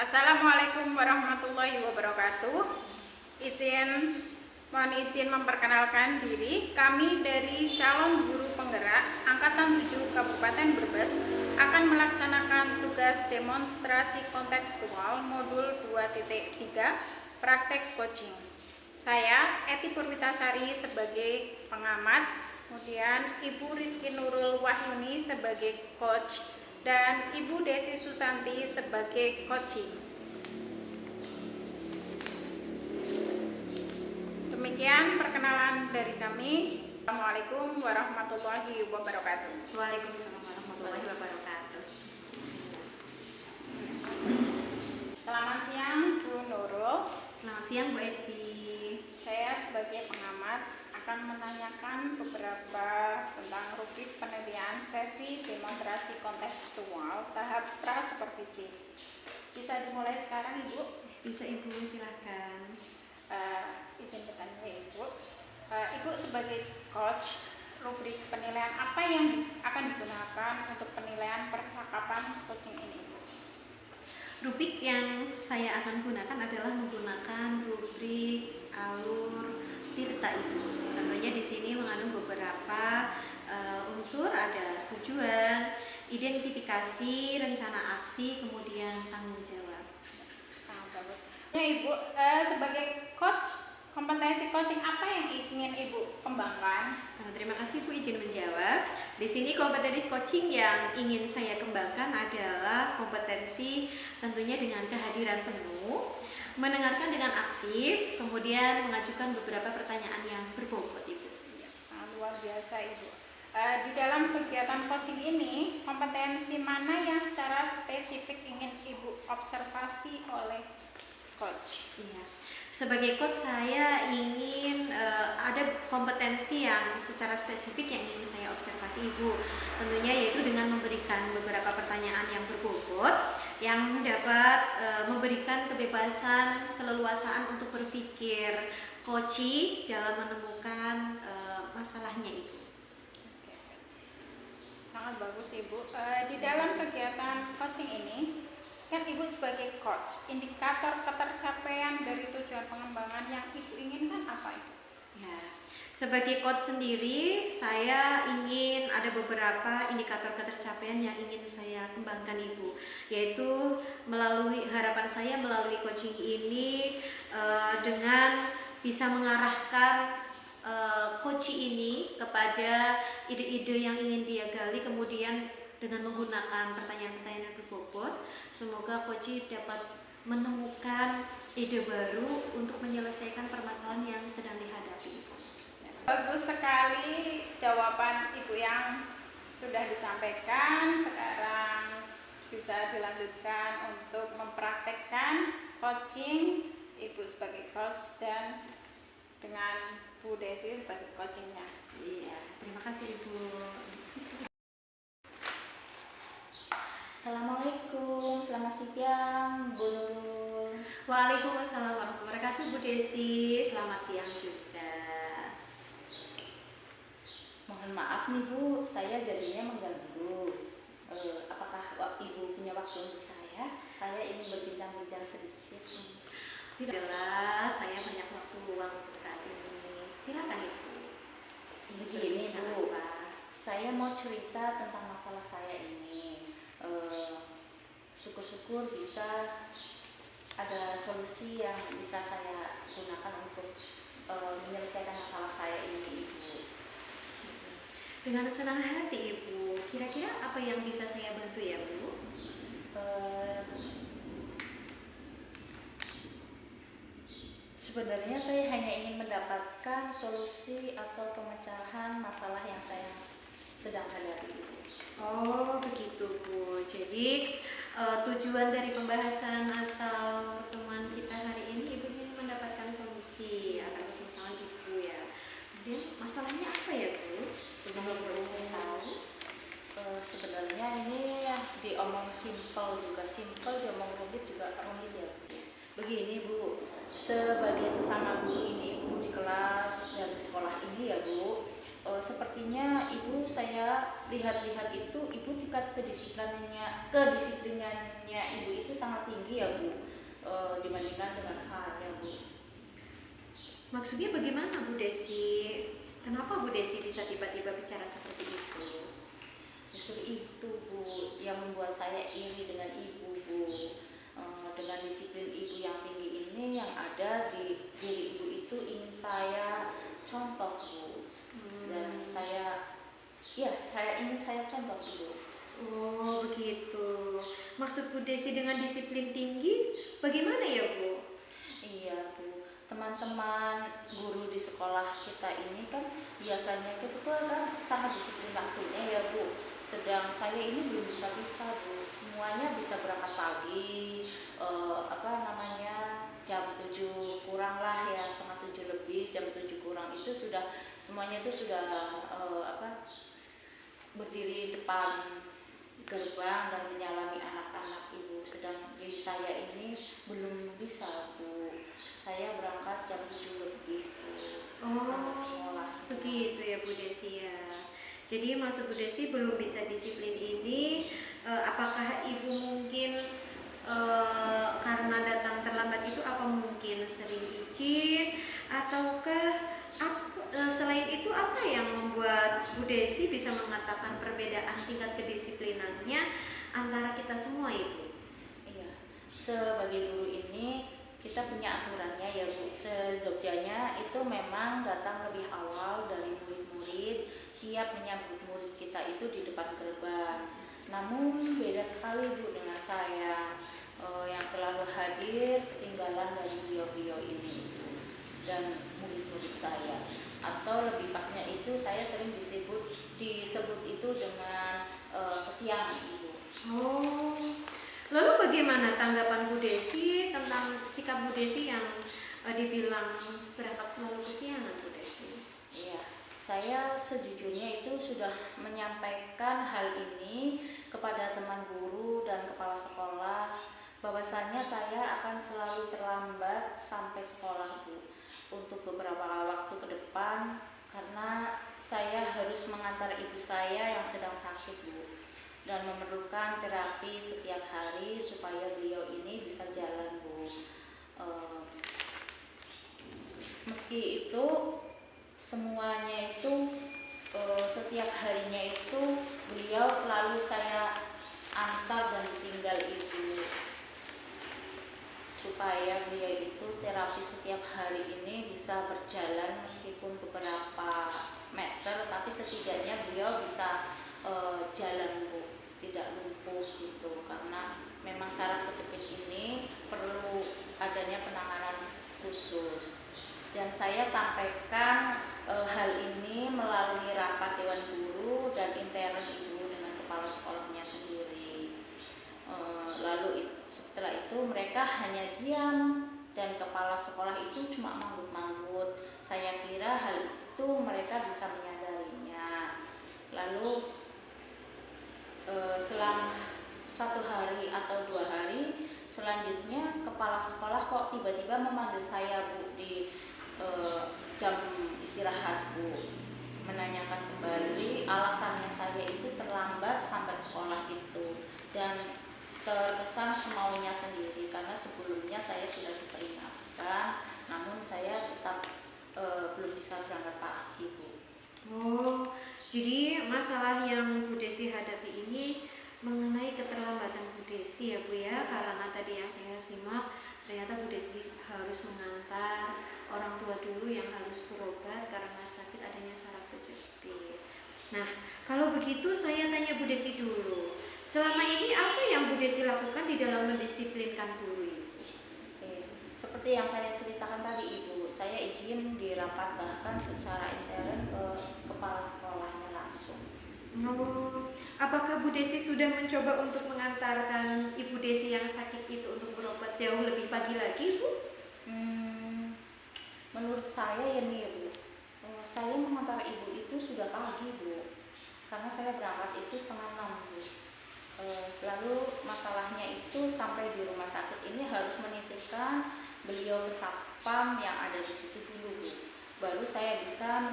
Assalamualaikum warahmatullahi wabarakatuh. Mohon izin memperkenalkan diri. Kami dari calon guru penggerak Angkatan 7 Kabupaten Brebes akan melaksanakan tugas demonstrasi kontekstual modul 2.3 praktek coaching. Saya Eti Purwitasari sebagai pengamat, kemudian Ibu Rizky Nurul Wahyuni sebagai coach, dan Ibu Desi Susanti sebagai coaching. Demikian perkenalan dari kami. Assalamualaikum warahmatullahi wabarakatuh. Waalaikumsalam warahmatullahi wabarakatuh. Selamat siang Bu Nurul. Selamat siang Bu Eti. Saya sebagai pengamat akan menanyakan beberapa tentang rubrik penilaian sesi demonstrasi kontekstual tahap pra-supervisi. Bisa dimulai sekarang Ibu? Bisa Ibu, silakan. Izin bertanya Ibu. Ibu sebagai coach, rubrik penilaian apa yang akan digunakan untuk penilaian percakapan coaching ini Ibu? Rubrik yang saya akan gunakan adalah menggunakan rubrik alur Tirta Ibu. Tentunya di sini mengandung beberapa unsur, ada tujuan, identifikasi, rencana aksi, kemudian tanggung jawab. Sangat bagus. Ya Ibu, sebagai coach, kompetensi coaching apa yang ingin Ibu kembangkan? Terima kasih Bu, izin menjawab. Di sini kompetensi coaching yang ingin saya kembangkan adalah kompetensi tentunya dengan kehadiran penuh, mendengarkan dengan aktif, kemudian mengajukan beberapa pertanyaan yang berbobot Ibu. Ya, sangat luar biasa Ibu. Di dalam kegiatan coaching ini, kompetensi mana yang secara spesifik ingin Ibu observasi oleh coach? Iya. Sebagai coach saya ingin ada kompetensi yang secara spesifik yang ingin saya observasi Ibu. Tentunya yaitu dengan memberikan beberapa pertanyaan yang berbobot yang dapat memberikan kebebasan, keleluasaan untuk berpikir coaching dalam menemukan masalahnya Ibu. Sangat bagus Ibu. Di dalam kegiatan coaching ini, kan Ibu sebagai coach, indikator ketercapaian dari tujuan pengembangan yang Ibu inginkan apa Ibu? Ya, sebagai coach sendiri, saya ingin ada beberapa indikator ketercapaian yang ingin saya kembangkan Ibu, yaitu melalui harapan saya melalui coaching ini dengan bisa mengarahkan coaching ini kepada ide-ide yang ingin dia gali, kemudian dengan menggunakan pertanyaan-pertanyaan yang berbobot, semoga coach dapat menemukan ide baru untuk menyelesaikan permasalahan yang sedang dihadapi. Bagus sekali jawaban Ibu yang sudah disampaikan. Sekarang bisa dilanjutkan untuk mempraktekkan coaching Ibu sebagai coach dan dengan Bu Desi sebagai coachingnya. Iya, terima kasih Ibu. Assalamualaikum, selamat siang Bu Nurul. Waalaikumsalam warahmatullahi wabarakatuh Bu Desi, selamat siang juga. Mohon maaf nih Bu, saya jadinya mengganggu. Apakah Ibu punya waktu untuk saya? Saya ingin berbincang-bincang sedikit. Tidaklah, saya banyak waktu luang untuk saat ini. Silakan Ibu. Begini Bu, saya mau cerita tentang masalah saya ini. Syukur-syukur bisa ada solusi yang bisa saya gunakan untuk menyelesaikan masalah saya ini Ibu. Dengan senang hati Ibu, kira-kira apa yang bisa saya bantu ya Bu? Sebenarnya saya hanya ingin mendapatkan solusi atau pemecahan masalah yang saya sedang hadapi. Oh begitu Bu. Jadi tujuan dari pembahasan atau pertemuan kita hari ini Ibu ingin mendapatkan solusi atas masalah Ibu ya. Kemudian masalahnya apa ya Bu? Kalau boleh saya tahu, sebenarnya ini diomong simpel juga simpel, diomong rumit juga rumit ya. Begini Bu, sebagai sesama guru ini Bu di kelas dari sekolah ini ya Bu, Sepertinya ibu, saya lihat-lihat itu ibu tingkat kedisiplinannya ibu itu sangat tinggi ya Bu, dibandingkan dengan saya Bu. Maksudnya bagaimana Bu Desi? Kenapa Bu Desi bisa tiba-tiba bicara seperti itu? Justru itu Bu yang membuat saya iri dengan ibu Bu. Dengan disiplin ibu yang tinggi ini, yang ada di diri ibu itu ingin saya contoh Bu. Dan saya ingin saya contoh Bu. Oh begitu. Maksud Bu Desi dengan disiplin tinggi bagaimana ya Bu? Iya Bu, teman-teman guru di sekolah kita ini kan biasanya kita kan sangat disiplin waktunya ya Bu. Sedang saya ini belum bisa Bu, semuanya bisa berangkat pagi, jam 7 kurang lah ya, setengah 7 lebih, jam 7 kurang itu semuanya itu sudah berdiri depan gerbang dan menyalami anak-anak ibu. Sedang diri saya ini belum bisa Bu, saya berangkat jam 7 lebih Bu, sampai sekolah. Begitu ya Bu Desi ya. Jadi maksud Bu Desi belum bisa disiplin ini, apakah ibu mungkin karena datang terlambat itu apa mungkin sering izin, ataukah selain itu apa yang membuat Bu Desi bisa mengatakan perbedaan tingkat kedisiplinannya antara kita semua Ibu? Iya, sebagai guru ini kita punya aturannya ya Bu. Sejogjanya itu memang datang lebih awal dari murid-murid, siap menyambut murid kita itu di depan gerbang. Namun beda sekali Bu dengan saya, yang selalu hadir ketinggalan dari beliau-beliau ini Bu, dan murid-murid saya. Atau lebih pasnya itu saya sering disebut itu dengan kesiangan Ibu. Oh, lalu bagaimana tanggapan Bu Desi tentang sikap Bu Desi yang dibilang berangkat selalu kesiangan Bu Desi? Iya, saya sejujurnya itu sudah menyampaikan hal ini kepada teman guru dan kepala sekolah, bahwasannya saya akan selalu terlambat sampai sekolah Bu, untuk beberapa waktu ke depan, karena saya harus mengantar ibu saya yang sedang sakit Bu, dan memerlukan terapi setiap hari supaya beliau ini bisa jalan Bu. Meski itu semuanya itu setiap harinya itu beliau selalu saya antar dan ditinggal ibu, supaya beliau itu terapi setiap hari ini bisa berjalan meskipun beberapa meter, tapi setidaknya beliau bisa jalan Bu, tidak lumpuh gitu, karena memang saraf kejepit ini perlu adanya penanganan khusus. Dan saya sampaikan hal ini melalui rapat dewan guru dan intern ibu dengan kepala sekolahnya sendiri. Lalu setelah itu mereka hanya diam dan kepala sekolah itu cuma manggut-manggut. Saya kira hal itu mereka bisa menyadarinya. Lalu selang 1 hari atau 2 hari selanjutnya kepala sekolah kok tiba-tiba memanggil saya Bu di jam istirahat Bu, menanyakan kembali alasannya saya itu terlambat sampai sekolah itu, dan terkesan semaunya sendiri karena sebelumnya saya sudah diperingatkan, namun saya tetap belum bisa berangkat pagi Bu. Oh, jadi masalah yang Bu Desi hadapi ini mengenai keterlambatan Bu Desi ya Bu ya, karena tadi yang saya simak ternyata Bu Desi harus mengantar orang tua dulu yang harus berobat karena sakit adanya saraf kejepit. Nah, kalau begitu saya tanya Bu Desi dulu. Selama ini apa yang Bu Desi lakukan di dalam mendisiplinkan guru Ibu? Seperti yang saya ceritakan tadi Ibu, saya izin di rapat bahkan secara intern ke kepala sekolahnya langsung. Oh, apakah Bu Desi sudah mencoba untuk mengantarkan Ibu Desi yang sakit itu untuk berobat jauh lebih pagi lagi Bu? Menurut saya ya nih Bu, saya mengantar ibu itu sudah pagi Bu, karena saya berangkat itu 5:30 Bu. Lalu masalahnya itu sampai di rumah sakit ini harus menitipkan beliau ke satpam yang ada di situ dulu Bu. baru saya bisa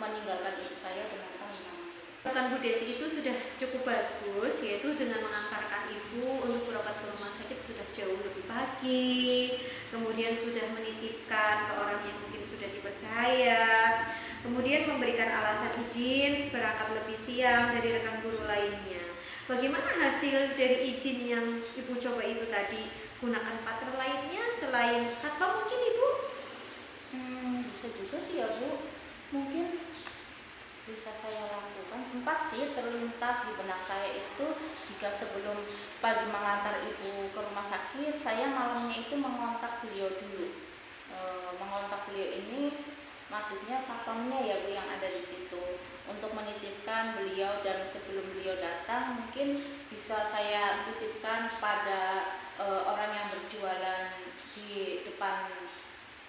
meninggalkan ibu saya dengan tenang. Rekan Bu Desi itu sudah cukup bagus, yaitu dengan mengantarkan ibu untuk berobat ke rumah sakit sudah jauh lebih pagi, kemudian sudah menitipkan ke orang yang mungkin sudah dipercaya, kemudian memberikan alasan izin berangkat lebih siang dari rekan guru lainnya. Bagaimana hasil dari izin yang ibu coba itu tadi? Gunakan partner lainnya selain satpam mungkin ibu? Bisa juga sih ya Bu, mungkin bisa saya lakukan. Sempat sih terlintas di benak saya itu, jika sebelum pagi mengantar ibu ke rumah sakit, saya malamnya itu mengontak beliau dulu. Mengontak beliau ini maksudnya satpamnya ya Bu yang ada di situ, untuk menitipkan beliau, dan sebelum beliau datang mungkin bisa saya titipkan pada orang yang berjualan di depan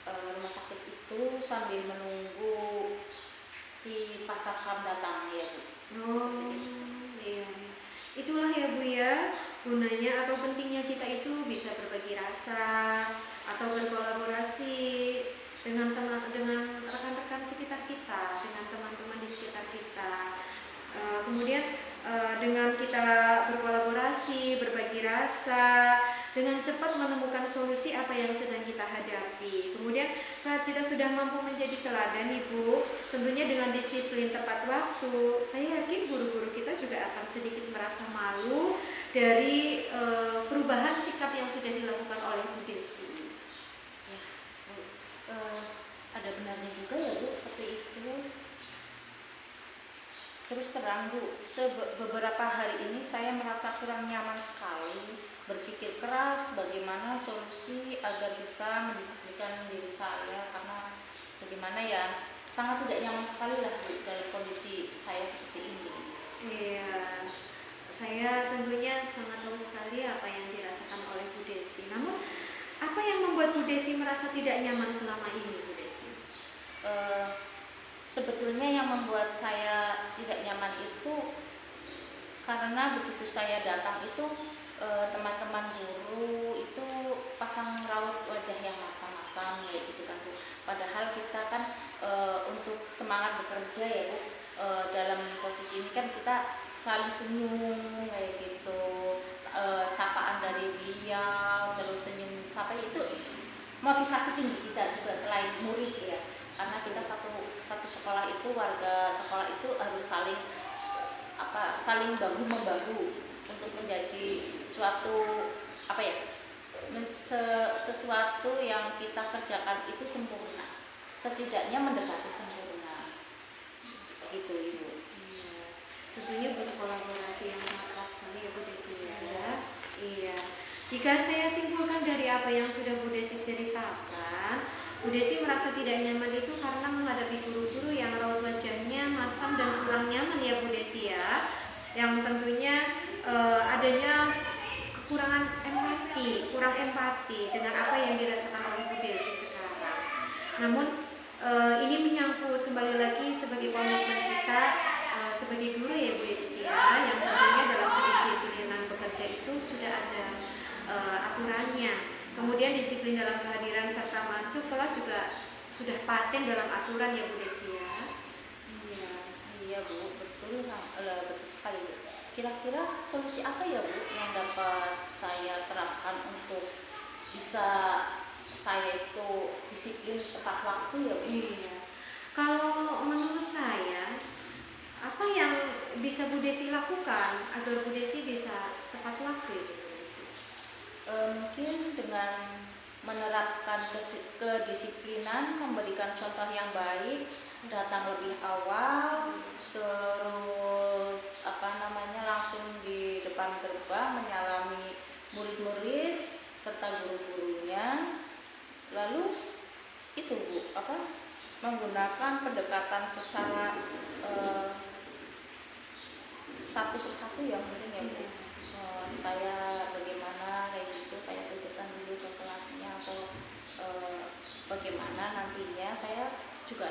rumah sakit itu sambil menunggu si pasar datang ya Bu. Oh iya, itulah ya Bu ya gunanya atau pentingnya kita itu bisa berbagi rasa atau berkolaborasi dengan rekan-rekan sekitar kita, dengan teman-teman di sekitar kita. Kemudian dengan kita berkolaborasi, berbagi rasa, dengan cepat menemukan solusi apa yang sedang kita hadapi. Kemudian saat kita sudah mampu menjadi teladan Ibu, tentunya dengan disiplin tepat waktu, saya yakin guru-guru kita juga akan sedikit merasa malu dari perubahan sikap yang sudah dilakukan oleh Bu Desi. Ya, Bu, ada benarnya juga ya Bu seperti itu. Terus terang Bu, beberapa hari ini saya merasa kurang nyaman sekali, berpikir keras bagaimana solusi agar bisa mendisiplinkan diri saya, karena bagaimana ya, sangat tidak nyaman sekali lah Bu dalam kondisi saya seperti ini. Iya, saya tentunya sangat tahu sekali apa yang dirasakan oleh Bu Desi. Namun, apa yang membuat Bu Desi merasa tidak nyaman selama ini Bu Desi? Sebetulnya yang membuat saya tidak nyaman itu karena begitu saya datang itu teman-teman guru itu pasang raut wajah yang masam-masam ya gitu kan Bu. Padahal kita kan untuk semangat bekerja ya Bu, dalam posisi ini kan kita selalu senyum kayak gitu, sapaan dari beliau terus senyum sapa itu motivasi tinggi kita juga selain murid ya, karena kita satu sekolah itu, warga sekolah itu harus saling bahu membahu untuk menjadi suatu sesuatu yang kita kerjakan itu sempurna, setidaknya mendekati sempurna gitu Ibu. Iya, tentunya butuh kolaborasi yang sangat erat sekali ya Bu Desi ya. Iya, jika saya simpulkan dari apa yang sudah Bu Desi ceritakan, Bu Desi merasa tidak nyaman itu karena menghadapi guru-guru yang raut wajahnya masam dan kurang nyaman ya Bu Desi ya, yang tentunya adanya kekurangan empati, kurang empati dengan apa yang dirasakan oleh Bu Desi sekarang. Namun ini menyangkut kembali lagi sebagai komitmen kita sebagai guru ya Bu Desi ya, yang tentunya dalam kedisiplinan bekerja itu sudah ada aturannya. Kemudian disiplin dalam kehadiran serta masuk kelas juga sudah paten dalam aturan ya Bu Desi ya. Iya Bu, betul sekali Bu. Kira-kira solusi apa ya Bu yang dapat saya terapkan untuk bisa saya itu disiplin tepat waktu ya Bu? Iya. Kalau menurut saya, apa yang bisa Bu Desi lakukan agar Bu Desi bisa tepat waktu ya Bu Desi? Mungkin dengan menerapkan kedisiplinan, memberikan contoh yang baik, datang lebih awal, terus langsung di depan gerbang menyalami murid-murid serta guru-gurunya. Lalu itu Bu, menggunakan pendekatan secara satu persatu yang penting ya Bu. Saya bagaimana kayak gitu, saya tunjukkan dulu ke kelasnya atau bagaimana nantinya, saya juga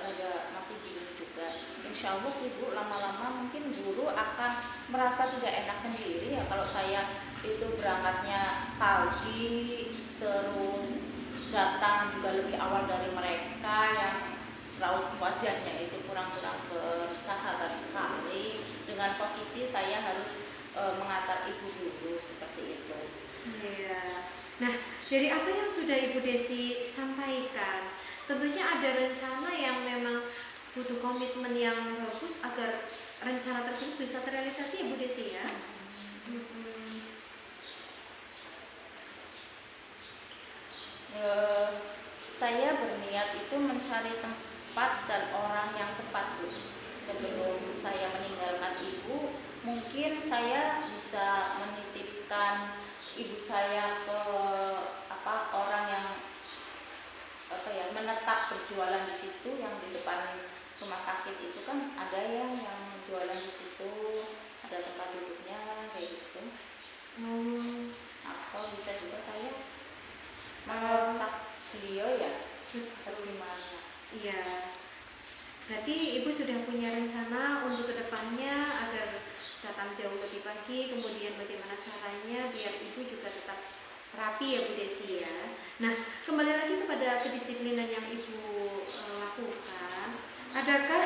masih bingung juga. Insya Allah sih Bu, lama-lama mungkin guru akan merasa tidak enak sendiri ya kalau saya itu berangkatnya pagi terus datang juga lebih awal dari mereka, yang raut wajahnya itu kurang-kurang bersahabat sekali. Dengan posisi saya harus mengantar ibu dulu seperti itu. Iya. Nah, dari apa yang sudah Ibu Desi sampaikan, tentunya ada rencana yang memang butuh komitmen yang bagus agar rencana tersebut bisa terrealisasi ya Bu Desi ya. Saya berniat itu mencari tempat dan orang yang tepat Bu. Sebelum saya meninggalkan ibu, mungkin saya bisa menitipkan ibu saya ke orang yang menetap berjualan di situ, yang di depan rumah sakit itu kan ada yang jualan di situ, ada tempat duduknya kayak gitu. Atau bisa juga saya mengontak beliau ya, atau gimana? Iya. Berarti Ibu sudah punya rencana untuk kedepannya agar datang jauh lebih pagi, kemudian bagaimana caranya biar Ibu juga tetap rapi ya Bu Desi ya. Nah, kembali lagi kepada kedisiplinan yang Ibu lakukan. Adakah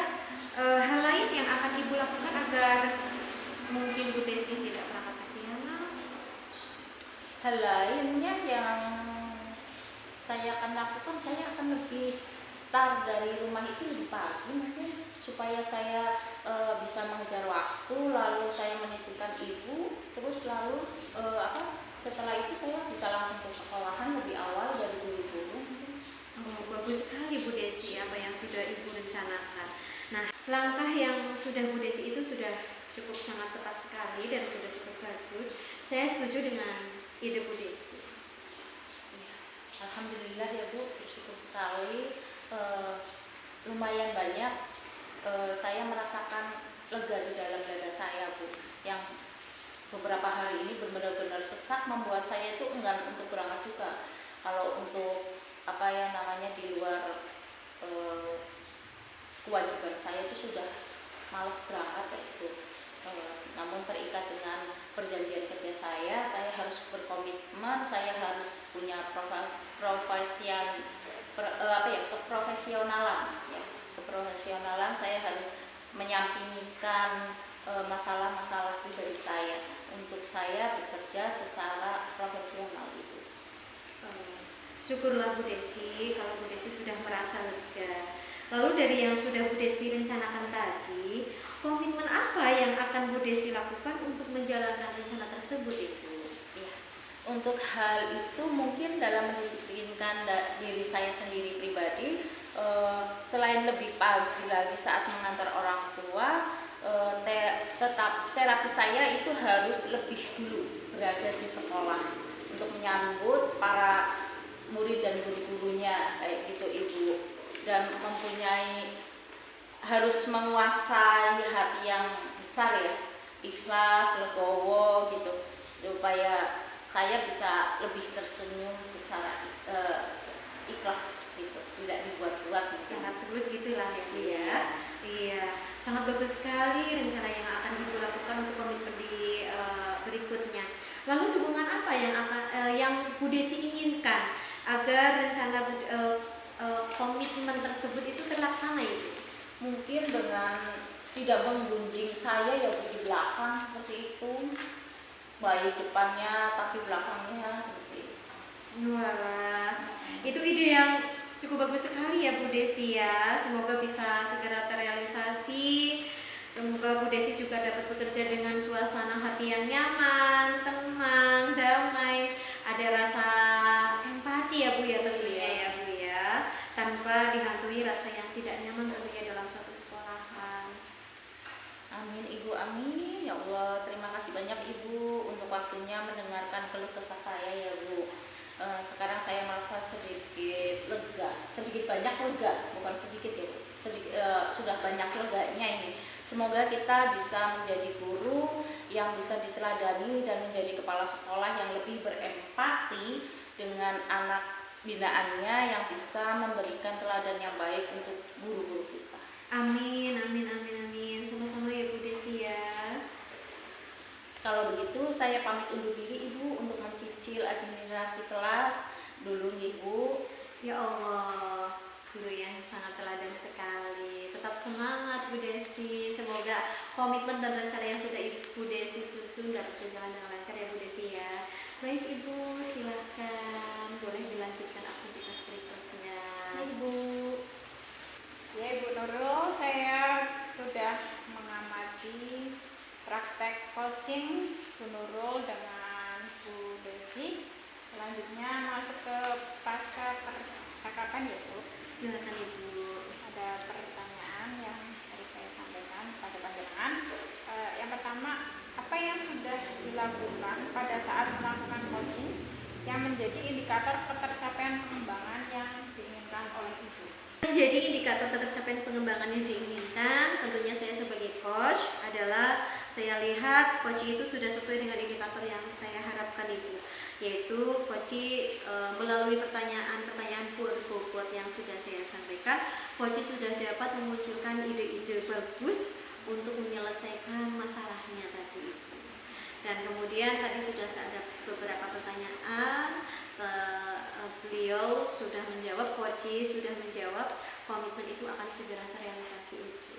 hal lain yang akan Ibu lakukan agar mungkin Bu Desi tidak merasa kesiangan? Hal lainnya yang saya akan lakukan, saya akan lebih start dari rumah itu lebih pagi mungkin, supaya saya bisa mengejar waktu, lalu saya menitipkan ibu, terus lalu setelah itu saya bisa langsung ke sekolahan lebih awal dari guru-guru. Bagus sekali Bu Desi apa yang sudah Ibu rencanakan. Nah, langkah yang sudah Bu Desi itu sudah cukup sangat tepat sekali dan sudah cukup bagus. Saya setuju dengan ide Bu Desi. Alhamdulillah ya Bu, bersyukur sekali. Lumayan banyak saya merasakan lega di dalam dada saya Bu, yang beberapa hari ini benar-benar sesak membuat saya itu enggan untuk berangkat juga. Kalau untuk di luar kewajiban saya itu sudah malas berangkat kayak gitu. Namun terikat dengan perjanjian kerja saya harus berkomitmen, saya harus punya keprofesionalan, saya harus menyampingkan masalah-masalah pribadi saya untuk saya bekerja secara profesional itu. Syukurlah Bu Desi kalau Bu Desi sudah merasa lega. Lalu dari yang sudah Bu Desi rencanakan tadi, komitmen apa yang akan Bu Desi lakukan untuk menjalankan rencana tersebut itu? Ya, untuk hal itu mungkin dalam mendisiplinkan diri saya sendiri pribadi, selain lebih pagi lagi saat mengantar orang tua, tetap terapi saya itu harus lebih dulu berada di sekolah untuk menyambut para murid dan guru-gurunya kayak gitu Ibu, dan harus menguasai hati yang besar ya, ikhlas, legowo gitu, supaya saya bisa lebih tersenyum secara ikhlas gitu, tidak dibuat-buat gitu. Sangat tulus gitulah ya Bu ya. Iya, sangat bagus sekali rencana yang akan Ibu lakukan untuk komitmen di berikutnya. Lalu dukungan apa yang Bu Desi inginkan agar rencana komitmen tersebut itu terlaksana itu? Mungkin dengan tidak menggunjing saya ya di belakang seperti itu, baik depannya tapi belakangnya seperti itu. Walah, itu ide yang cukup bagus sekali ya Bu Desi ya. Semoga bisa segera terrealisasi. Semoga Bu Desi juga dapat bekerja dengan suasana hati yang nyaman, tenang, damai, ada rasa empati ya Bu ya tentunya ya Bu ya, tanpa dihantui rasa yang tidak nyaman tentunya dalam suatu sekolahan. Amin Ibu, amin ya Allah. Terima kasih banyak Ibu untuk waktunya mendengarkan keluh kesah saya ya Bu. Sekarang saya merasa sedikit lega, sedikit banyak lega, bukan sedikit ya Bu. Sudah banyak leganya ini. Semoga kita bisa menjadi guru yang bisa diteladani dan menjadi kepala sekolah yang lebih berempati dengan anak binaannya, yang bisa memberikan teladan yang baik untuk guru-guru kita. Amin, amin, amin, amin. Sama-sama ya Bu Desi ya. Kalau begitu saya pamit undur diri Ibu untuk mencicil administrasi kelas dulu Ibu. Ya Allah, guru yang sangat teladan sekali. Tetap semangat Bu Desi. Semoga komitmen dan rencana yang sudah Ibu Desi susun dapat berjalan dengan lancar ya Bu Desi ya. Baik Ibu, silakan boleh dilanjutkan aktivitas berikutnya. Ibu. Ya Ibu Nurul, saya sudah mengamati praktek coaching Bu Nurul dengan Bu Desi. Selanjutnya masuk ke pasca percakapan ya Bu. Silakan Ibu. Ada pertanyaan yang harus saya sampaikan pada panjenengan. Yang pertama, apa yang sudah dilakukan pada saat melakukan coaching yang menjadi indikator ketercapaian pengembangan yang diinginkan oleh Ibu? Menjadi indikator ketercapaian pengembangan yang diinginkan, tentunya saya sebagai coach adalah saya lihat coach itu sudah sesuai dengan indikator yang saya harapkan Ibu, yaitu coach melalui pertanyaan-pertanyaan bobot yang sudah saya sampaikan, coach sudah dapat memunculkan ide-ide bagus untuk menyelesaikan masalahnya tadi Ibu. Dan kemudian tadi sudah ada beberapa pertanyaan, beliau sudah menjawab, coach sudah menjawab, komitmen itu akan segera terrealisasi Ibu.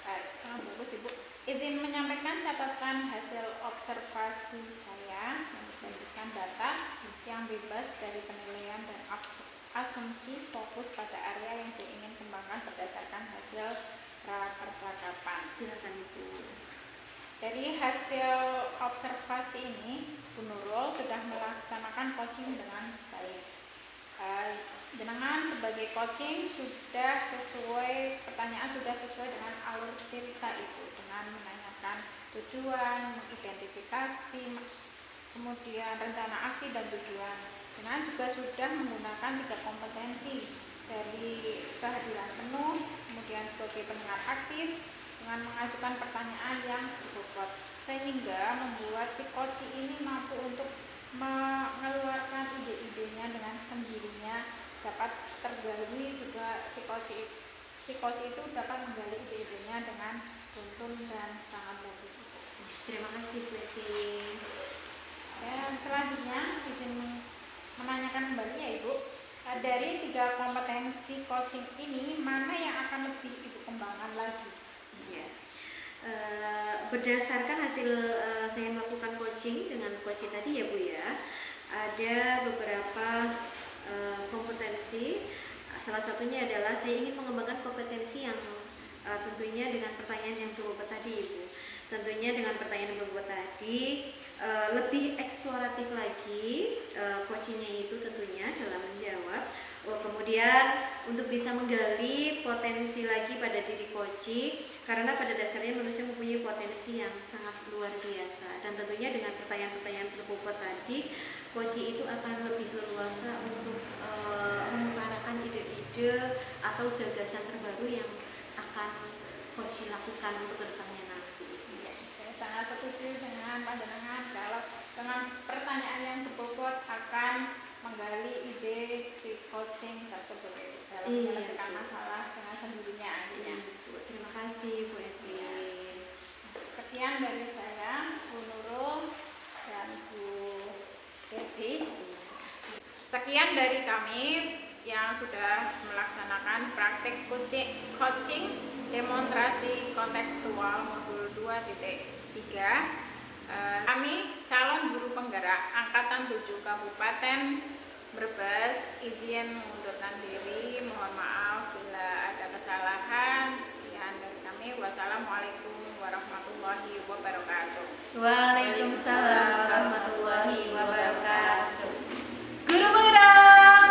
Baik, sangat bagus Ibu. Izin menyampaikan catatan hasil observasi saya yang berbasiskan data yang bebas dari penilaian dan asumsi, fokus pada area yang diingin kembangkan berdasarkan hasil percakapan. Silakan Ibu. Dari hasil observasi ini, Bu Nurul sudah melaksanakan coaching dengan baik. Jenengan sebagai coaching sudah sesuai, pertanyaan sudah sesuai dengan alur cerita itu, dengan menanyakan tujuan, mengidentifikasi, kemudian rencana aksi dan tujuan. Jenengan juga sudah menggunakan 3 kompetensi, dari kehadiran penuh, kemudian sebagai pendengar aktif, dengan mengajukan pertanyaan yang berbobot, sehingga membuat si coach ini mampu untuk mengeluarkan ide-idenya dengan sendirinya, dapat tergali juga si coach itu dapat menggali ide-idenya dengan tuntun dan sangat bagus. Terima kasih Bu Eti. Dan selanjutnya izin menanyakan kembali ya Ibu, dari 3 kompetensi coaching ini mana yang akan lebih Ibu kembangkan lagi? Ya. Berdasarkan hasil saya melakukan coaching dengan coach tadi ya Bu ya, ada beberapa kompetensi. Salah satunya adalah saya ingin mengembangkan kompetensi yang tentunya dengan pertanyaan yang berbobot tadi Ibu. Tentunya dengan pertanyaan yang berbobot tadi lebih eksploratif lagi coachingnya itu tentunya dalam menjawab. Kemudian untuk bisa menggali potensi lagi pada diri coaching, karena pada dasarnya manusia mempunyai potensi yang sangat luar biasa, dan tentunya dengan pertanyaan-pertanyaan berbobot tadi, coaching itu akan lebih leluasa untuk mengutarakan ide-ide atau gagasan terbaru yang akan coaching lakukan untuk kedepannya nanti. Ya, saya sangat setuju dengan pandangan kalau dengan pertanyaan yang berbobot akan menggali ide si coaching tersebut dalam menyelesaikan masalah dengan sendirinya akhirnya. Terima kasih Bu Edwin. Sekian dari saya, Bu Nurul dan Bu Desi. Sekian dari kami yang sudah melaksanakan praktik coaching demonstrasi kontekstual modul 2.3. Kami calon guru penggerak angkatan 7 Kabupaten Brebes, izin mengundurkan diri, mohon maaf bila ada kesalahan. Sekian dari kami, wassalamualaikum warahmatullahi wabarakatuh. Waalaikumsalam warahmatullahi wabarakatuh. Guru penggerak,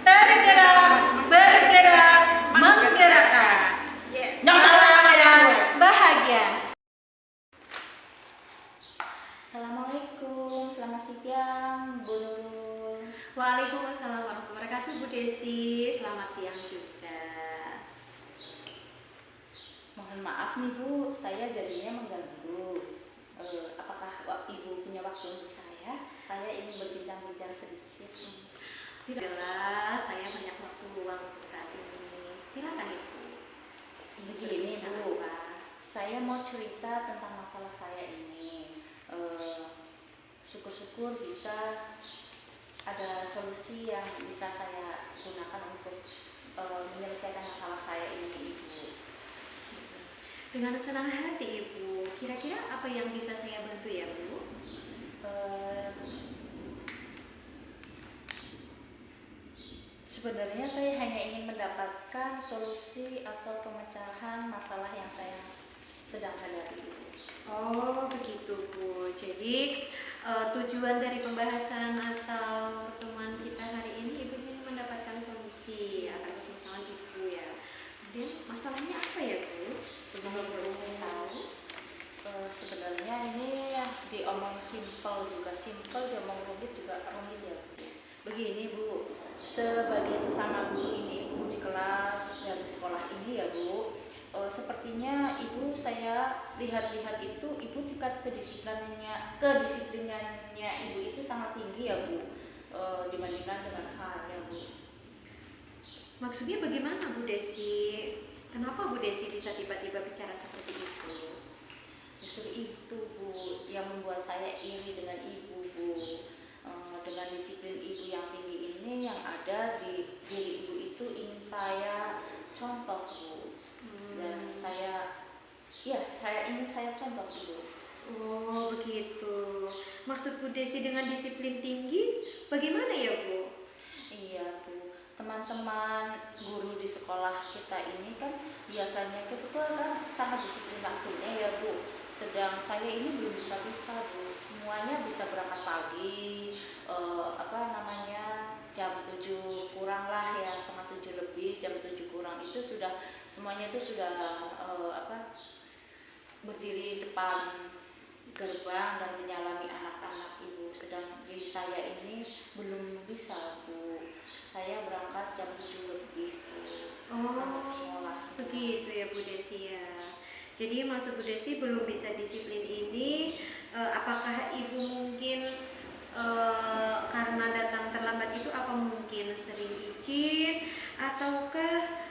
tergerak, bergerak, menggerakkan. Yes. Bahagia. Assalamualaikum, selamat siang Bu Nurul. Waalaikumsalam warahmatullahi wabarakatuh Bu Desi, selamat siang juga. Mohon maaf nih Bu, saya jadinya mengganggu. Apakah Ibu punya waktu untuk saya? Saya ingin berbincang-bincang sedikit. Tidaklah, saya banyak waktu luang untuk saat ini. Silakan Ibu. Begini Bu, saya mau cerita tentang masalah saya ini. Syukur-syukur bisa ada solusi yang bisa saya gunakan untuk menyelesaikan masalah saya ini, Ibu. Dengan senang hati Ibu. Kira-kira apa yang bisa saya bantu ya Bu? Eh, Sebenarnya saya hanya ingin mendapatkan solusi atau pemecahan masalah yang saya sedang hadapi, Ibu. Oh begitu Bu. Jadi tujuan dari pembahasan atau pertemuan kita hari ini Ibu ingin mendapatkan solusi akan permasalahan Ibu ya. Kemudian masalahnya apa ya Bu? Belum boleh saya tahu. Sebenarnya ini ya diomong simpel juga simpel, diomong rumit juga rumit ya, Bu. Begini Bu, sebagai sesama guru ini Bu di kelas dari sekolah ini ya Bu, sepertinya Ibu saya lihat-lihat itu Ibu tingkat kedisiplinannya Ibu itu sangat tinggi ya Bu, dibandingkan dengan saya Bu. Maksudnya bagaimana Bu Desi? Kenapa Bu Desi bisa tiba-tiba bicara seperti itu? Justru itu Bu yang membuat saya iri dengan Ibu Bu. Dengan disiplin Ibu yang tinggi ini, yang ada di diri Ibu itu ingin saya contoh Bu. Dan saya ingin saya contoh Bu. Oh begitu. Maksud Bu Desi dengan disiplin tinggi bagaimana ya Bu? Iya Bu, teman-teman guru di sekolah kita ini kan biasanya kita kan sangat disiplin waktunya ya Bu. Sedang saya ini belum bisa-bisa Bu, semuanya bisa berangkat pagi, jam 7 kurang lah ya, setengah 7 lebih, jam 7 kurang itu sudah semuanya itu sudah berdiri depan gerbang dan menyalami anak-anak Ibu. Sedang diri saya ini belum bisa Bu, saya berangkat jam 7 lebih Bu, sampai sekolah. Begitu ya Bu Desi ya. Jadi maksud Bu Desi belum bisa disiplin ini, apakah Ibu mungkin karena datang terlambat itu apa mungkin sering izin ataukah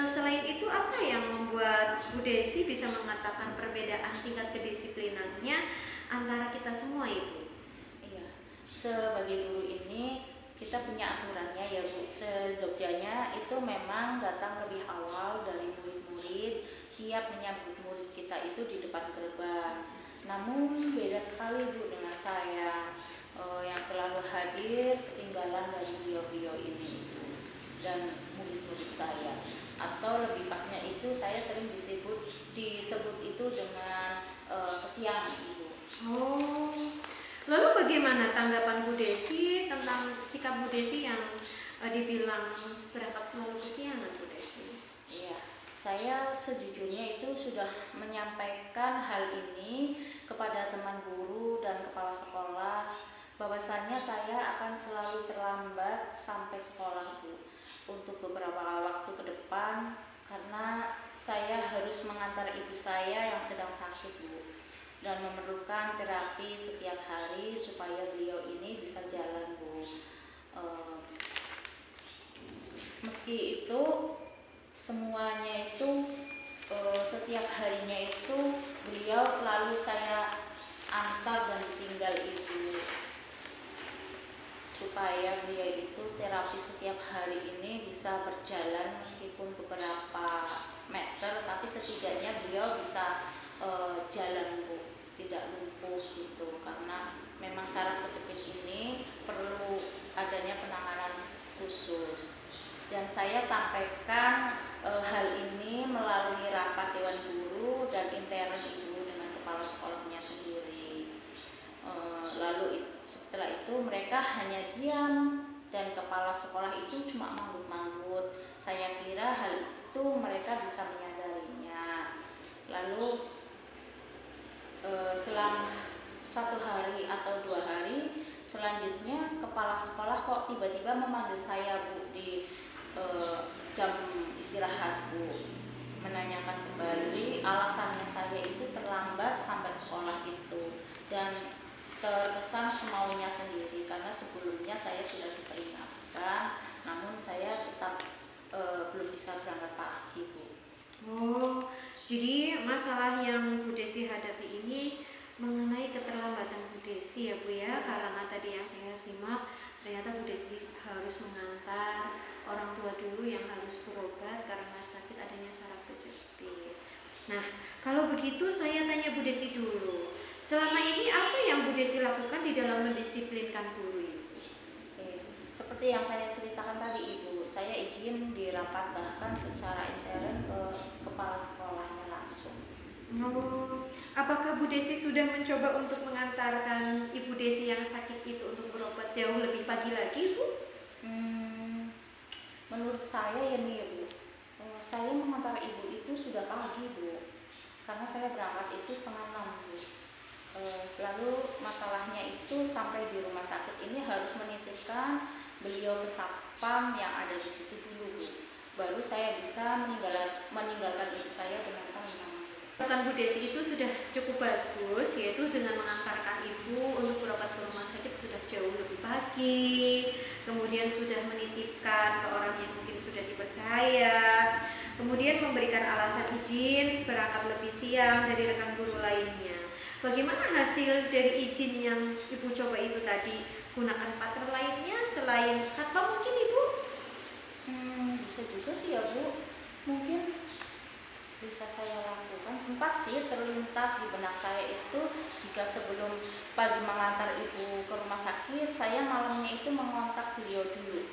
selain itu apa yang membuat Bu Desi bisa mengatakan perbedaan tingkat kedisiplinannya antara kita semua Ibu? Iya, sebagai guru ini kita punya aturannya ya Bu. Sejogjanya itu memang datang lebih awal dari murid-murid, siap menyambut murid kita itu di depan gerbang. Namun beda sekali Bu dengan saya yang selalu hadir ketinggalan dari beliau-beliau ini Bu, dan murid-murid saya. Atau lebih pasnya itu saya sering disebut itu dengan kesiangan Ibu. Oh, lalu bagaimana tanggapan Bu Desi tentang sikap Bu Desi yang dibilang berangkat selalu kesiangan Bu Desi? Iya, saya sejujurnya itu sudah menyampaikan hal ini kepada teman guru dan kepala sekolah, bahwasannya saya akan selalu terlambat sampai sekolah Bu untuk beberapa waktu ke depan, karena saya harus mengantar ibu saya yang sedang sakit Bu, dan memerlukan terapi setiap hari supaya beliau ini bisa jalan Bu. Meski itu semuanya itu setiap harinya itu beliau selalu saya antar dan ditinggal ibu, supaya beliau itu terapi setiap hari ini bisa berjalan meskipun beberapa meter, tapi setidaknya beliau bisa jalan Bu, tidak lumpuh gitu, karena memang saraf kejepit ini perlu adanya penanganan khusus. Dan saya sampaikan hal ini melalui rapat dewan guru dan intern ibu dengan kepala sekolahnya sendiri. Lalu setelah itu mereka hanya diam dan kepala sekolah itu cuma manggut-manggut. Saya kira hal itu mereka bisa menyadarinya. Lalu selang 1 hari atau 2 hari selanjutnya kepala sekolah kok tiba-tiba memanggil saya Bu di jam istirahat Bu, menanyakan kembali alasannya saya itu terlambat sampai sekolah itu, dan terkesan semaunya sendiri karena sebelumnya saya sudah diperingatkan, namun saya tetap belum bisa berangkat pagi Bu. Oh, jadi masalah yang Bu Desi hadapi ini mengenai keterlambatan Bu Desi ya Bu ya, karena tadi yang saya simak ternyata Bu Desi harus mengantar orang tua dulu yang harus berobat karena sakit adanya saraf kejepit. Nah, kalau begitu saya tanya Bu Desi dulu. Selama ini apa yang Bu Desi lakukan di dalam mendisiplinkan guru ini? Oke. Seperti yang saya ceritakan tadi Ibu, saya izin dirapat bahkan secara intern ke kepala sekolahnya langsung. Oh, apakah Bu Desi sudah mencoba untuk mengantarkan Ibu Desi yang sakit itu untuk berobat jauh lebih pagi lagi, Bu? Menurut saya ya nih Bu, saya mengantar Ibu itu sudah pagi Bu, karena saya berangkat itu 5:30 Bu. Lalu masalahnya itu sampai di rumah sakit ini harus menitipkan beliau ke satpam yang ada di situ dulu Bu, baru saya bisa meninggalkan ibu saya dengan tenang. Bukan Bu Desi itu sudah cukup bagus, yaitu dengan mengantarkan ibu untuk berobat ke rumah sakit sudah jauh lebih pagi, kemudian sudah menitipkan ke orang yang mungkin sudah dipercaya, kemudian memberikan alasan izin berangkat lebih siang dari rekan guru lainnya. Bagaimana hasil dari izin yang ibu coba itu tadi? Gunakan partner lainnya selain satpam mungkin ibu? Bisa juga sih ya Bu, mungkin bisa saya lakukan. Sempat sih terlintas di benak saya itu, jika sebelum pagi mengantar ibu ke rumah sakit, saya malamnya itu mengontak beliau dulu.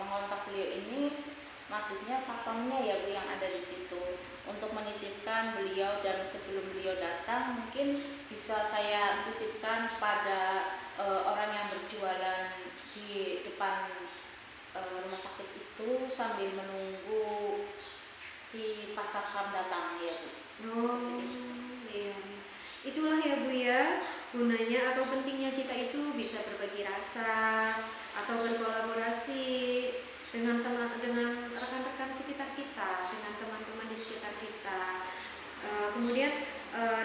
Mengontak beliau ini maksudnya satpamnya ya Bu yang ada di situ, untuk menitipkan beliau, dan sebelum beliau datang mungkin bisa saya titipkan pada orang yang berjualan di depan rumah sakit itu sambil menunggu si Pak Satpam datang ya Bu. Oh, iya. Itulah ya Bu ya, gunanya atau pentingnya kita itu bisa berbagi rasa atau berkolaborasi dengan rekan-rekan sekitar kita, dengan teman-teman di sekitar kita. Kemudian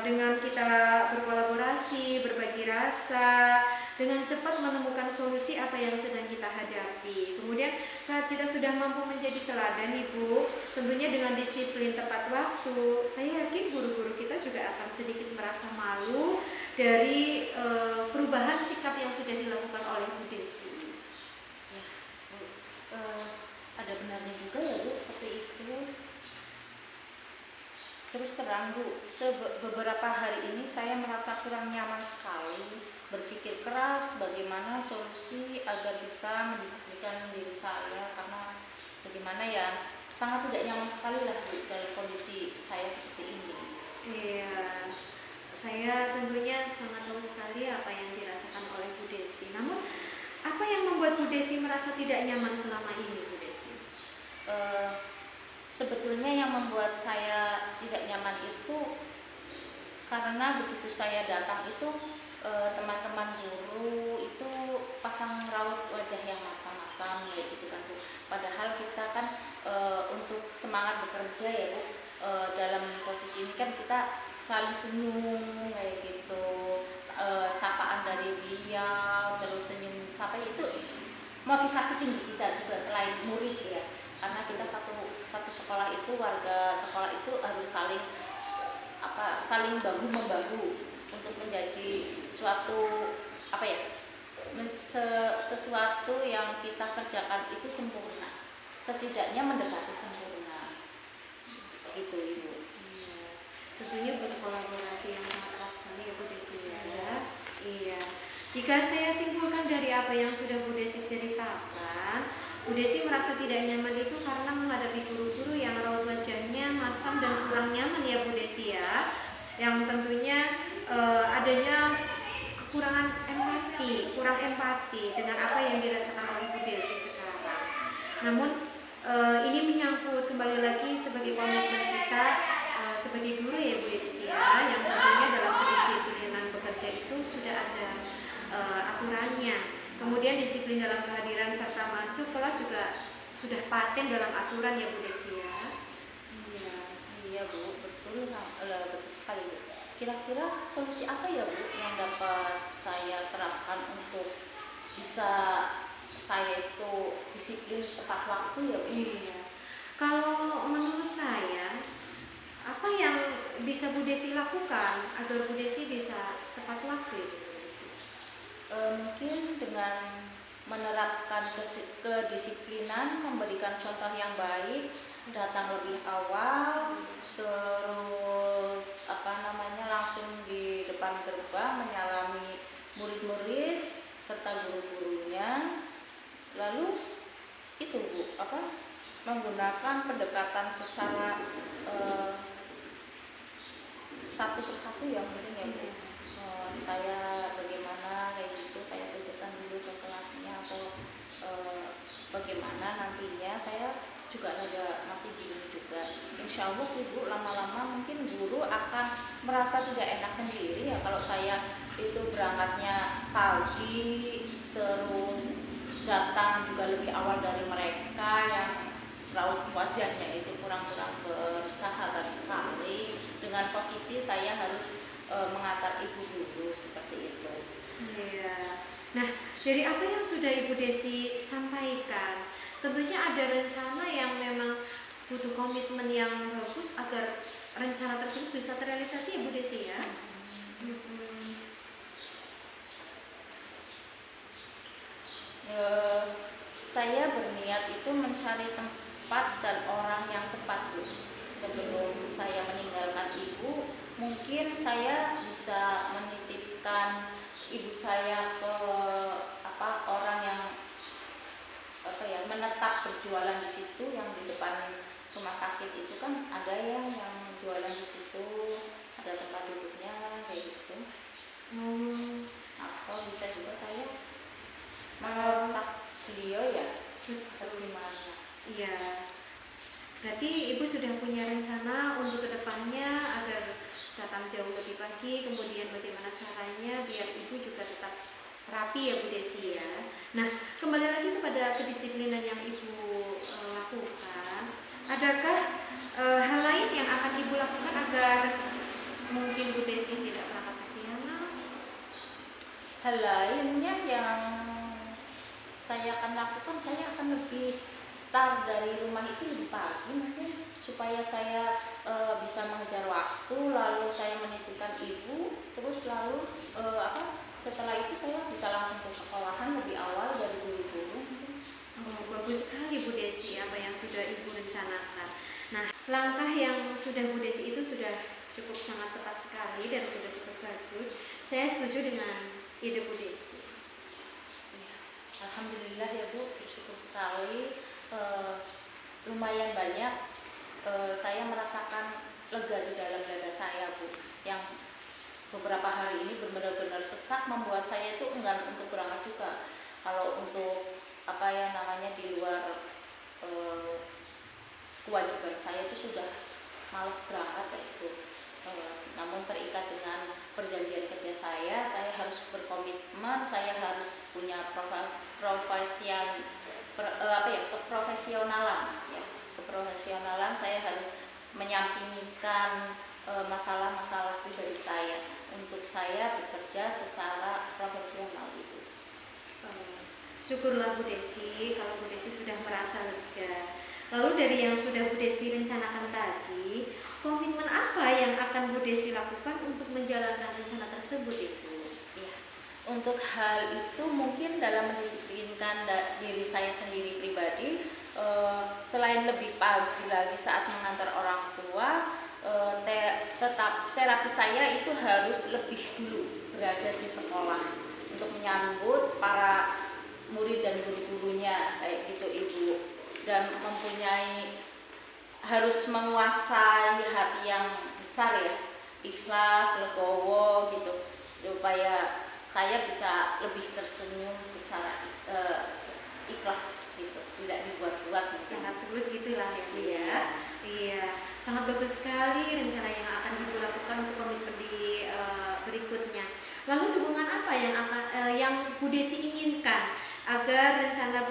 dengan kita berkolaborasi, berbagi rasa, dengan cepat menemukan solusi apa yang sedang kita hadapi. Kemudian saat kita sudah mampu menjadi teladan Ibu, tentunya dengan disiplin tepat waktu, saya yakin guru-guru kita juga akan sedikit merasa malu dari perubahan sikap yang sudah dilakukan oleh Bu Desi. Ya, Bu, ada benarnya juga ya Bu seperti itu. Terus terang Bu, beberapa hari ini saya merasa kurang nyaman sekali, berpikir keras bagaimana solusi agar bisa mendisiplinkan diri saya, karena bagaimana ya, sangat tidak nyaman sekali lah Bu dalam kondisi saya seperti ini. Iya, saya tentunya sangat tahu sekali apa yang dirasakan oleh Bu Desi. Namun, apa yang membuat Bu Desi merasa tidak nyaman selama ini, Bu Desi? Sebetulnya yang membuat saya tidak nyaman itu karena begitu saya datang itu teman-teman guru itu pasang raut wajah yang masam-masam ya gitu kan Bu. Padahal kita kan untuk semangat bekerja ya Bu, dalam posisi ini kan kita selalu senyum kayak gitu, sapaan dari beliau terus senyum sampai itu motivasi tinggi kita juga selain murid ya, karena kita satu sekolah itu, warga sekolah itu harus saling bahu membahu untuk menjadi suatu sesuatu yang kita kerjakan itu sempurna, setidaknya mendekati sempurna gitu Ibu. Iya, tentunya butuh kolaborasi yang sangat erat sekali ya Bu Desi ya. Iya. Jika saya simpulkan dari apa yang sudah Bu Desi ceritakan, Bu Desi merasa tidak nyaman itu karena menghadapi guru-guru yang raut wajahnya masam dan kurang nyaman ya Bu Desi ya, yang tentunya adanya kekurangan empati, kurang empati dengan apa yang dirasakan oleh Bu Desi sekarang. Namun ini menyangkut kembali lagi sebagai komitmen kita sebagai guru ya Bu Desi ya, yang tentunya dalam kedisiplinan bekerja itu sudah ada aturannya. Kemudian disiplin dalam kehadiran serta masuk kelas juga sudah paten dalam aturan ya Bu Desi ya. Iya Bu, betul sekali Bu. Kira-kira solusi apa ya Bu yang dapat saya terapkan untuk bisa saya itu disiplin tepat waktu ya Bu? Iya. Kalau menurut saya, apa yang bisa Bu Desi lakukan agar Bu Desi bisa tepat waktu itu, Bu Desi? Mungkin dengan menerapkan kedisiplinan, memberikan contoh yang baik, datang lebih awal, terus langsung di depan gerbang menyalami murid-murid serta guru-gurunya. Lalu itu Bu, menggunakan pendekatan secara satu persatu yang penting ya Bu. Saya bagaimana kayak gitu, saya tunjukkan dulu ke kelasnya atau bagaimana nantinya. Saya juga masih bingung juga. Insya Allah sih Bu, lama-lama mungkin guru akan merasa tidak enak sendiri ya kalau saya itu berangkatnya pagi, terus datang juga lebih awal dari mereka yang raut wajahnya itu kurang-kurang bersahabat sekali. Dengan posisi saya harus mengantar ibu dulu seperti itu. Iya. Nah, dari apa yang sudah Ibu Desi sampaikan, tentunya ada rencana yang memang butuh komitmen yang bagus agar rencana tersebut bisa terrealisasi ya Bu Desi ya. Saya berniat itu mencari tempat dan orang yang tepat Bu. Sebelum saya meninggalkan ibu, mungkin saya bisa menitipkan ibu saya ke orang yang menetap berjualan di situ, yang di depan rumah sakit itu kan ada yang jualan di situ, ada tempat duduknya kayak gitu. Atau bisa juga saya mengontak beliau ya, atau gimana? Iya. Berarti Ibu sudah punya rencana untuk kedepannya agar datang jauh lebih pagi, kemudian bagaimana caranya biar Ibu juga tetap rapi ya Bu Desi ya. Nah, kembali lagi kepada kedisiplinan yang Ibu lakukan. Adakah hal lain yang akan Ibu lakukan agar mungkin Bu Desi tidak berangkat kesiangan? Hal lainnya yang saya akan lakukan, saya akan lebih start dari rumah itu lebih pagi mungkin, supaya saya bisa mengejar waktu, lalu saya menitipkan ibu, terus lalu setelah itu saya bisa langsung ke sekolahan lebih awal dari guru-guru. Bagus sekali Bu Desi apa yang sudah Ibu rencanakan. Nah, langkah yang sudah Bu Desi itu sudah cukup sangat tepat sekali dan sudah cukup bagus. Saya setuju dengan ide Bu Desi. Alhamdulillah ya Bu, bersyukur sekali. Lumayan banyak saya merasakan lega di dalam dada saya Bu, yang beberapa hari ini benar-benar sesak membuat saya itu enggan untuk berangkat juga. Kalau untuk di luar kewajiban saya itu sudah malas berangkat kayak gitu. Namun terikat dengan perjanjian kerja saya harus berkomitmen, saya harus punya keprofesionalan, saya harus menyampingkan masalah-masalah pribadi saya untuk saya bekerja secara profesional itu. Syukurlah Bu Desi kalau Bu Desi sudah merasa lega. Lalu dari yang sudah Bu Desi rencanakan tadi, komitmen apa yang akan Bu Desi lakukan untuk menjalankan rencana tersebut itu? Ya, untuk hal itu mungkin dalam mendisiplinkan diri saya sendiri pribadi, selain lebih pagi lagi saat mengantar orang tua, tetap terapi saya itu harus lebih dulu berada di sekolah untuk menyambut para murid dan guru-gurunya kayak gitu Ibu, dan harus menguasai hati yang besar ya, ikhlas, legowo gitu, supaya saya bisa lebih tersenyum secara ikhlas gitu, tidak dibuat-buat gitu. Sangat bagus gitulah ya Bu ya. Iya, sangat bagus sekali rencana yang akan Ibu lakukan untuk komitmen di berikutnya. Lalu dukungan apa yang Bu Desi inginkan agar rencana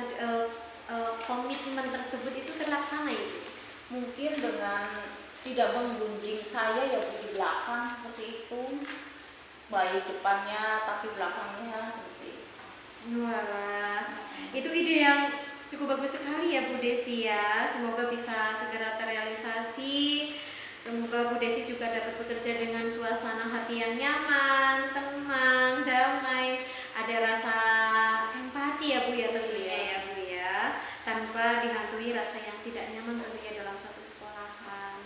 komitmen tersebut itu terlaksana itu? Mungkin dengan tidak menggunjing saya ya di belakang seperti itu, baik depannya tapi belakangnya seperti itu. Walah, itu ide yang cukup bagus sekali ya Bu Desi ya. Semoga bisa segera terrealisasi Semoga Bu Desi juga dapat bekerja dengan suasana hati yang nyaman, tenang, damai, ada rasa empati ya Bu ya tentunya ya Bu ya, tanpa dihantui rasa yang tidak nyaman tentunya dalam suatu sekolahan.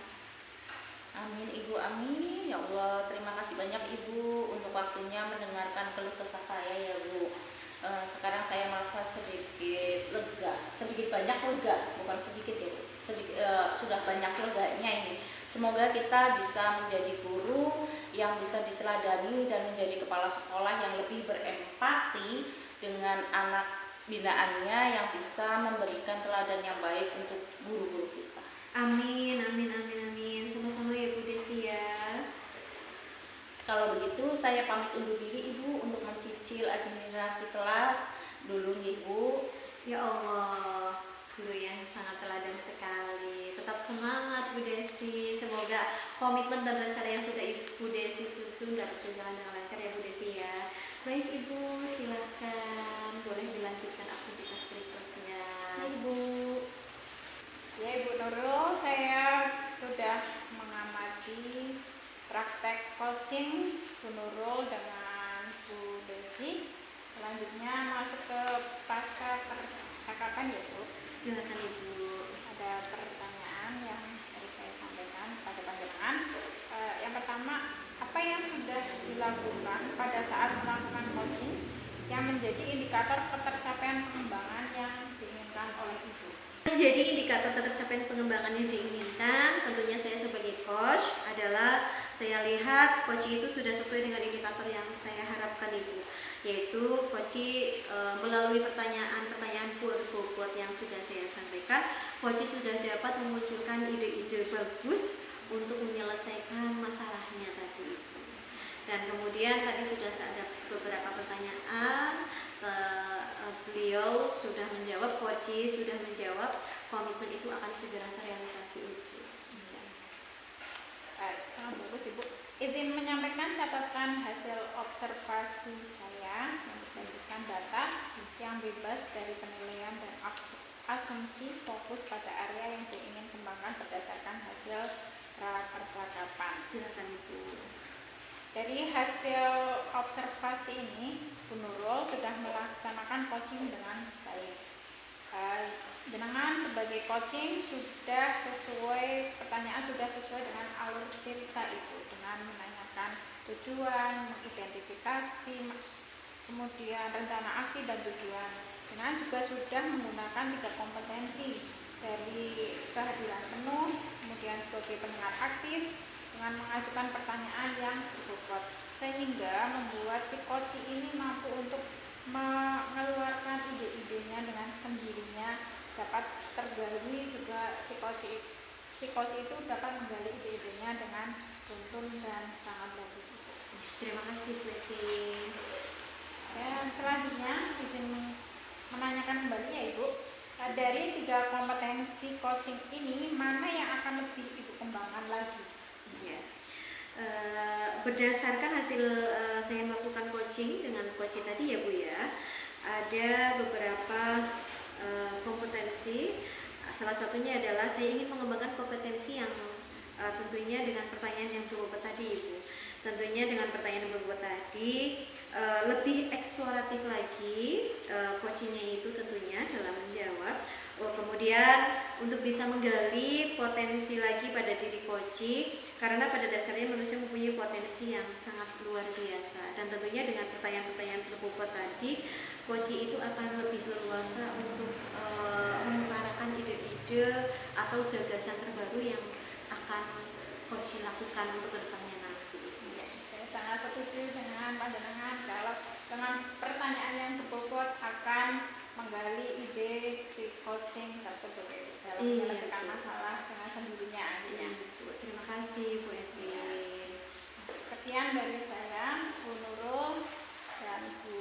Amin Ibu, amin. Ya Allah, terima kasih banyak Ibu untuk waktunya mendengarkan keluh kesah saya ya Bu. Sekarang saya merasa sedikit lega, sedikit banyak lega, bukan sedikit ya Bu. Sudah banyak leganya ini. Semoga kita bisa menjadi guru yang bisa diteladani dan menjadi kepala sekolah yang lebih berempati dengan anak binaannya, yang bisa memberikan teladan yang baik untuk guru-guru kita. Amin, amin, amin, amin. Sama-sama ya Bu Desi ya. Kalau begitu saya pamit undur diri Ibu untuk mencicil administrasi kelas dulu Ibu. Ya Allah, guru yang sangat teladan sekali. Tetap semangat Bu Desi. Semoga komitmen dan rencana yang sudah Ibu Desi susun dapat berjalan dengan lancar ya Bu Desi ya. Baik Ibu, silakan boleh dilanjutkan aktivitas berikutnya. Ibu. Ya Ibu Nurul, saya sudah mengamati praktek coaching Bu Nurul dengan Bu Desi. Selanjutnya masuk ke pasca percakapan ya Bu. Silakan Ibu. Ada pertanyaan yang harus saya sampaikan pada panjenengan. Yang pertama, apa yang sudah dilakukan pada saat melakukan coaching yang menjadi indikator ketercapaian pengembangan yang diinginkan oleh Ibu? Menjadi indikator tercapaian pengembangan yang diinginkan, tentunya saya sebagai coach adalah saya lihat coach itu sudah sesuai dengan indikator yang saya harapkan Ibu, yaitu coach melalui pertanyaan-pertanyaan bobot yang sudah saya sampaikan, coach sudah dapat memunculkan ide-ide bagus untuk menyelesaikan masalahnya tadi Ibu. Dan kemudian tadi sudah ada beberapa pertanyaan, beliau sudah menjawab, coach sudah menjawab, komitmen itu akan segera terrealisasi Ibu. Baik, sangat bagus Ibu. Izin menyampaikan catatan hasil observasi saya yang berbasiskan data yang bebas dari penilaian dan asumsi, fokus pada area yang diingin kembangkan berdasarkan hasil percakapan. Silakan Ibu. Dari hasil observasi ini, Bu Nurul sudah melaksanakan coaching dengan baik. Jenengan sebagai coaching sudah sesuai, pertanyaan sudah sesuai dengan alur cerita itu, dengan menanyakan tujuan, identifikasi, kemudian rencana aksi dan tujuan. Jenengan juga sudah menggunakan 3 kompetensi, dari kehadiran penuh, kemudian sebagai pendengar aktif, dengan mengajukan pertanyaan yang berbobot, sehingga membuat si coach ini mampu untuk mengeluarkan ide-idenya dengan sendirinya, dapat tergali juga si coach itu dapat menggali ide-idenya dengan tuntun dan sangat bagus. Terima kasih Bu Desi. Dan selanjutnya izin menanyakan kembali ya Ibu, dari 3 kompetensi coaching ini mana yang akan lebih Ibu kembangkan lagi? Ya. Berdasarkan hasil saya melakukan coaching dengan coach tadi ya Bu ya, ada beberapa kompetensi. Salah satunya adalah saya ingin mengembangkan kompetensi yang tentunya dengan pertanyaan yang berbobot tadi Ibu. Tentunya dengan pertanyaan yang berbobot tadi lebih eksploratif lagi coachingnya itu tentunya dalam menjawab. Kemudian untuk bisa menggali potensi lagi pada diri coaching, karena pada dasarnya manusia mempunyai potensi yang sangat luar biasa, dan tentunya dengan pertanyaan-pertanyaan berbobot tadi, coaching itu akan lebih leluasa untuk mengutarakan ide-ide atau gagasan terbaru yang akan coaching lakukan untuk kedepannya nanti. Saya sangat setuju dengan pandangan kalau dengan pertanyaan yang berbobot akan menggali ide si coaching tersebut dalam menyelesaikan masalah dengan sendirinya artinya. Terima kasih Bu Edwin. Sekian dari saya, Bu Nurul dan Bu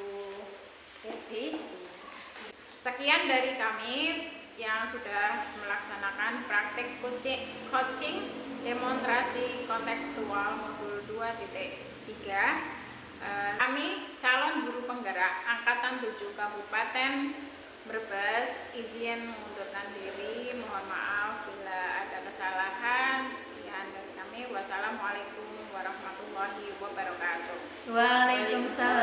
Desi. Sekian dari kami yang sudah melaksanakan praktik coaching demonstrasi kontekstual modul 2.3. Kami calon guru penggerak angkatan 7 Kabupaten Brebes izin mengundurkan diri. Mohon maaf bila ada kesalahan. Sekian dari kami. ini. Wassalamualaikum warahmatullahi wabarakatuh. Waalaikumsalam